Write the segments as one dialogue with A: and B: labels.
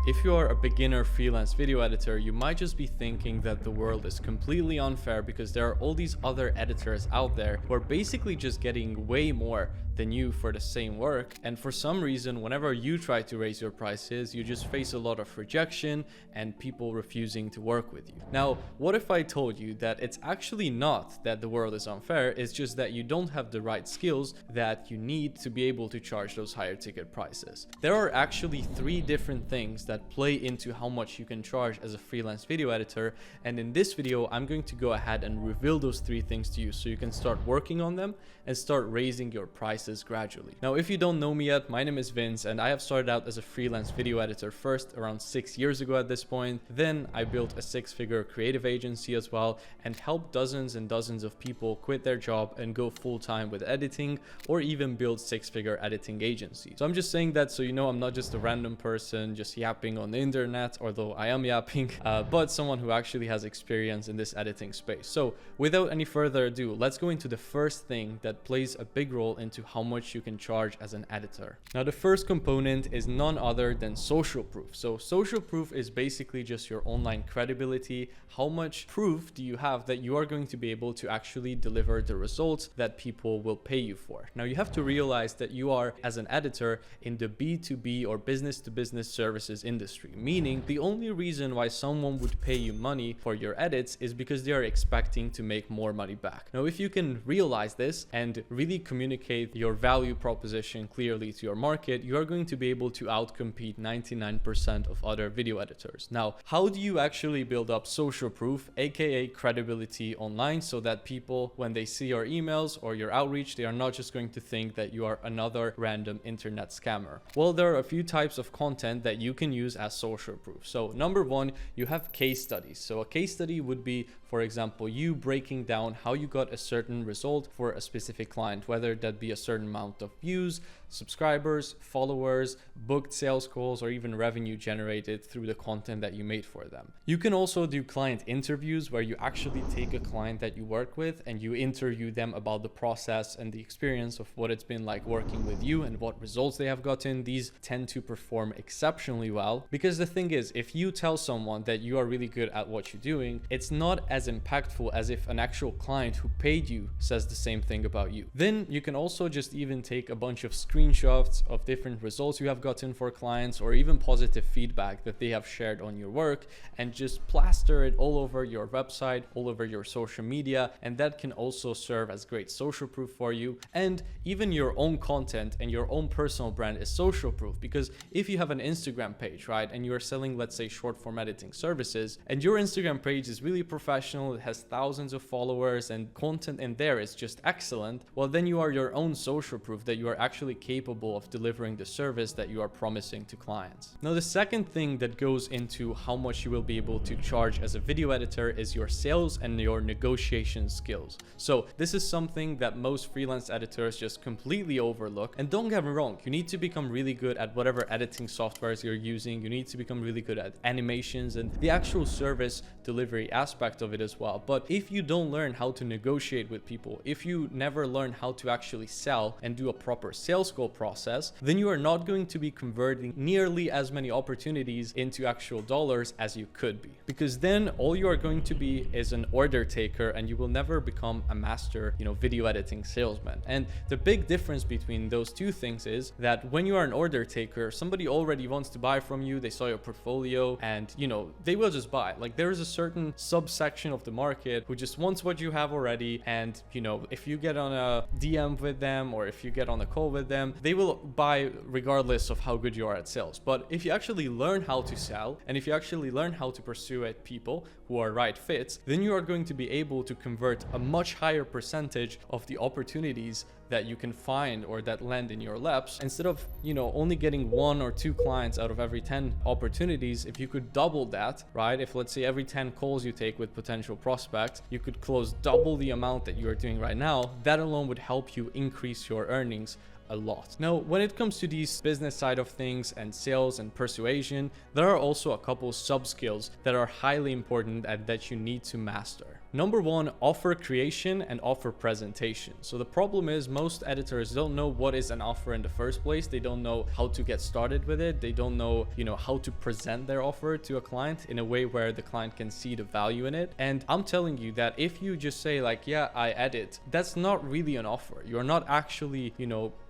A: If you are a beginner freelance video editor, you might just be thinking that the world is completely unfair because there are all these other editors out there who are basically just getting way more than you for the same work. And for some reason, whenever you try to raise your prices, you just face a lot of rejection and people refusing to work with you. Now, what if I told you that it's actually not that the world is unfair, it's just that you don't have the right skills that you need to be able to charge those higher ticket prices? There are actually 3 different things that play into how much you can charge as a freelance video editor, and in this video I'm going to go ahead and reveal those 3 things to you so you can start working on them and start raising your prices gradually. Now, if you don't know me yet, my name is Vince and I have started out as a freelance video editor first around 6 years ago at this point. Then I built a 6-figure creative agency as well and helped dozens and dozens of people quit their job and go full-time with editing, or even build 6-figure editing agencies. So I'm just saying that so you know I'm not just a random person just yapping on the internet, although I am yapping, but someone who actually has experience in this editing space. So without any further ado, let's go into the first thing that plays a big role into how much you can charge as an editor. Now, the first component is none other than social proof. So social proof is basically just your online credibility. How much proof do you have that you are going to be able to actually deliver the results that people will pay you for? Now, you have to realize that you are, as an editor, in the B2B or business to business services industry, meaning the only reason why someone would pay you money for your edits is because they are expecting to make more money back. Now, if you can realize this and really communicate your value proposition clearly to your market, you are going to be able to outcompete 99% of other video editors. Now, how do you actually build up social proof, aka credibility online, so that people, when they see your emails or your outreach, they are not just going to think that you are another random internet scammer? Well, there are a few types of content that you can use as social proof. So number 1, you have case studies. So a case study would be, for example, you breaking down how you got a certain result for a specific client, whether that be a certain amount of views, subscribers, followers, booked sales calls, or even revenue generated through the content that you made for them. You can also do client interviews where you actually take a client that you work with and you interview them about the process and the experience of what it's been like working with you and what results they have gotten. These tend to perform exceptionally well because the thing is, if you tell someone that you are really good at what you're doing, it's not as impactful as if an actual client who paid you says the same thing about you. Then you can also just even take a bunch of screenshots of different results you have gotten for clients, or even positive feedback that they have shared on your work, and just plaster it all over your website, all over your social media, and that can also serve as great social proof for you. And even your own content and your own personal brand is social proof, because if you have an Instagram page, right, and you're selling, let's say, short form editing services, and your Instagram page is really professional, it has thousands of followers and content in there is just excellent, well, then you are your own social proof that you are actually capable of delivering the service that you are promising to clients. Now, the second thing that goes into how much you will be able to charge as a video editor is your sales and your negotiation skills. So this is something that most freelance editors just completely overlook. And don't get me wrong, you need to become really good at whatever editing softwares you're using. You need to become really good at animations and the actual service delivery aspect of it as well. But if you don't learn how to negotiate with people, if you never learn how to actually sell and do a proper sales goal process, then you are not going to be converting nearly as many opportunities into actual dollars as you could be, because then all you are going to be is an order taker and you will never become a master, video editing salesman. And the big difference between those two things is that when you are an order taker, somebody already wants to buy from you, they saw your portfolio, and they will just buy. Like, there is a certain subsection of the market who just wants what you have already, and if you get on a DM with them or if you get on a call with them, they will buy regardless of how good you are at sales. But if you actually learn how to sell, and if you actually learn how to pursue it people who are right fits, then you are going to be able to convert a much higher percentage of the opportunities that you can find or that land in your laps. Instead of only getting 1 or 2 clients out of every 10 opportunities, if you could double that, right? If, let's say, every 10 calls you take with potential prospects, you could close double the amount that you are doing right now, that alone would help you increase your earnings a lot. Now, when it comes to these business side of things and sales and persuasion, there are also a couple sub skills that are highly important and that you need to master. Number one, offer creation and offer presentation. So the problem is most editors don't know what is an offer in the first place. They don't know how to get started with it. They don't know, how to present their offer to a client in a way where the client can see the value in it. And I'm telling you that if you just say like, yeah, I edit, that's not really an offer. You're not actually,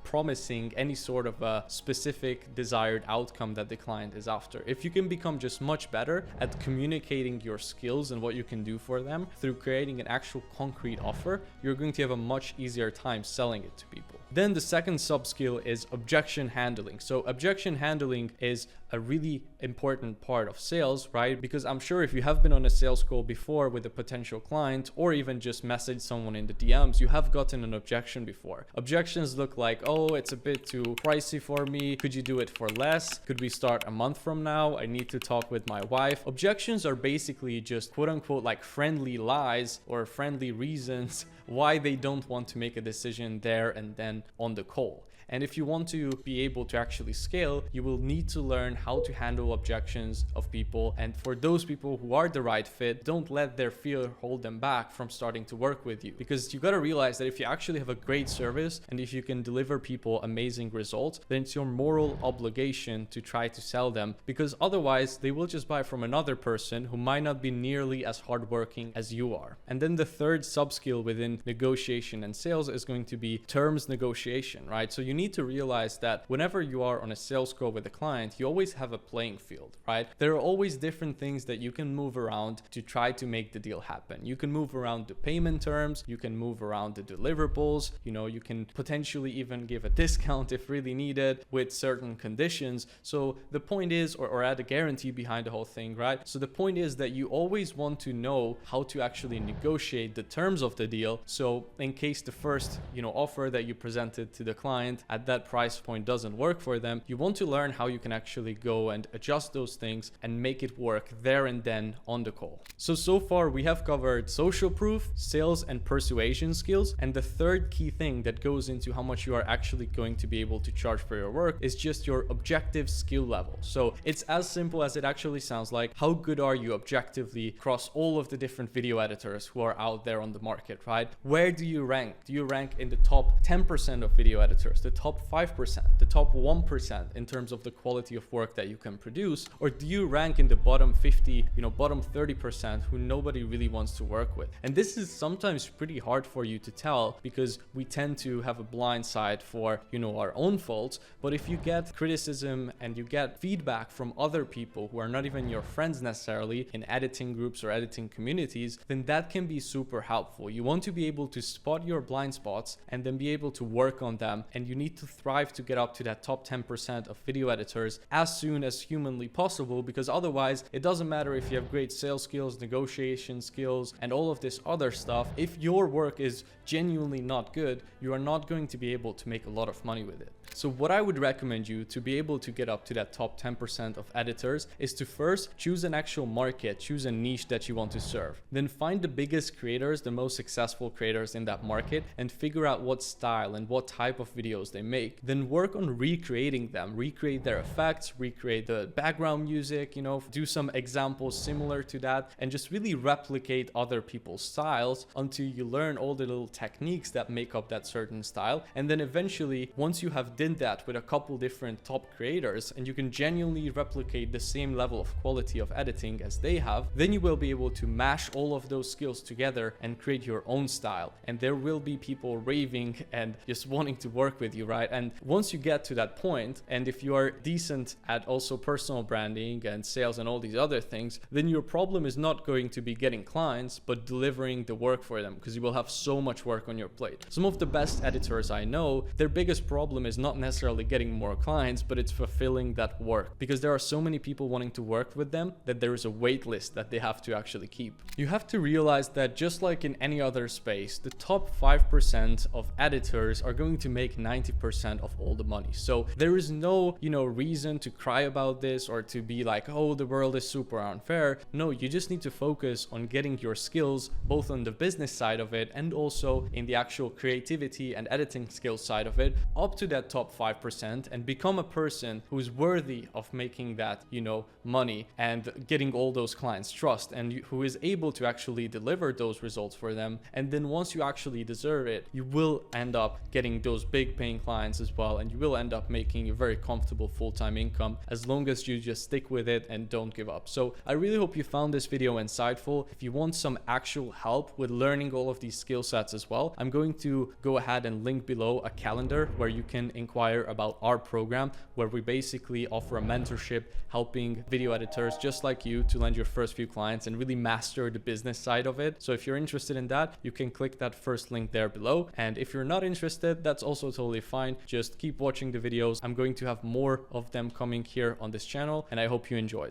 A: promising any sort of a specific desired outcome that the client is after. If you can become just much better at communicating your skills and what you can do for them through creating an actual concrete offer, you're going to have a much easier time selling it to people. Then the second sub skill is objection handling. So objection handling is a really important part of sales, right? Because I'm sure if you have been on a sales call before with a potential client, or even just messaged someone in the DMs, you have gotten an objection before. Objections look like, oh, it's a bit too pricey for me. Could you do it for less? Could we start a month from now? I need to talk with my wife. Objections are basically just quote unquote like friendly lies or friendly reasons why they don't want to make a decision there and then on the call. And if you want to be able to actually scale, you will need to learn how to handle objections of people. And for those people who are the right fit, don't let their fear hold them back from starting to work with you. Because you got to realize that if you actually have a great service and if you can deliver people amazing results, then it's your moral obligation to try to sell them, because otherwise they will just buy from another person who might not be nearly as hardworking as you are. And then the third sub skill within negotiation and sales is going to be terms negotiation, right? So you need to realize that whenever you are on a sales call with a client, you always have a playing field, right? There are always different things that you can move around to try to make the deal happen. You can move around the payment terms, you can move around the deliverables, you can potentially even give a discount if really needed with certain conditions. So the point is, or add a guarantee behind the whole thing, right? So the point is that you always want to know how to actually negotiate the terms of the deal. So in case the first, offer that you presented to the client at that price point doesn't work for them, you want to learn how you can actually go and adjust those things and make it work there and then on the call. So far we have covered social proof, sales and persuasion skills. And the third key thing that goes into how much you are actually going to be able to charge for your work is just your objective skill level. So it's as simple as it actually sounds like. How good are you objectively across all of the different video editors who are out there on the market, right? Where do you rank? Do you rank in the top 10% of video editors, the top 5%, the top 1% in terms of the quality of work that you can produce? Or do you rank in the bottom 50, bottom 30% who nobody really wants to work with? And this is sometimes pretty hard for you to tell because we tend to have a blind side for, our own faults. But if you get criticism and you get feedback from other people who are not even your friends necessarily in editing groups or editing communities, then that can be super helpful. You want to be able to spot your blind spots and then be able to work on them. And you need to thrive to get up to that top 10% of video editors as soon as humanly possible, because otherwise it doesn't matter if you have great sales skills, negotiation skills, and all of this other stuff. If your work is genuinely not good, you are not going to be able to make a lot of money with it. So what I would recommend you to be able to get up to that top 10% of editors is to first choose an actual market, choose a niche that you want to serve. Then find the biggest creators, the most successful creators in that market, and figure out what style and what type of videos they make. Then work on recreating them, recreate their effects, recreate the background music, do some examples similar to that, and just really replicate other people's styles until you learn all the little techniques that make up that certain style. And then eventually, once you have did that with a couple different top creators and you can genuinely replicate the same level of quality of editing as they have, then you will be able to mash all of those skills together and create your own style. And there will be people raving and just wanting to work with you, right? And once you get to that point, and if you are decent at also personal branding and sales and all these other things, then your problem is not going to be getting clients, but delivering the work for them, because you will have so much work on your plate. Some of the best editors I know, their biggest problem is not necessarily getting more clients, but it's fulfilling that work, because there are so many people wanting to work with them that there is a wait list that they have to actually keep. You have to realize that just like in any other space, the top 5% of editors are going to make 90% of all the money. So there is no, reason to cry about this or to be like, oh, the world is super unfair. No, you just need to focus on getting your skills both on the business side of it and also in the actual creativity and editing skills side of it up to that top top 5% and become a person who's worthy of making that, you know, money and getting all those clients' trust, and who is able to actually deliver those results for them. And then once you actually deserve it, you will end up getting those big paying clients as well, and you will end up making a very comfortable full-time income as long as you just stick with it and don't give up. So I really hope you found this video insightful. If you want some actual help with learning all of these skill sets as well, I'm going to go ahead and link below a calendar where you can inquire about our program, where we basically offer a mentorship helping video editors just like you to land your first few clients and really master the business side of it. So if you're interested in that, you can click that first link there below. And if you're not interested, that's also totally fine. Just keep watching the videos. I'm going to have more of them coming here on this channel, and I hope you enjoyed.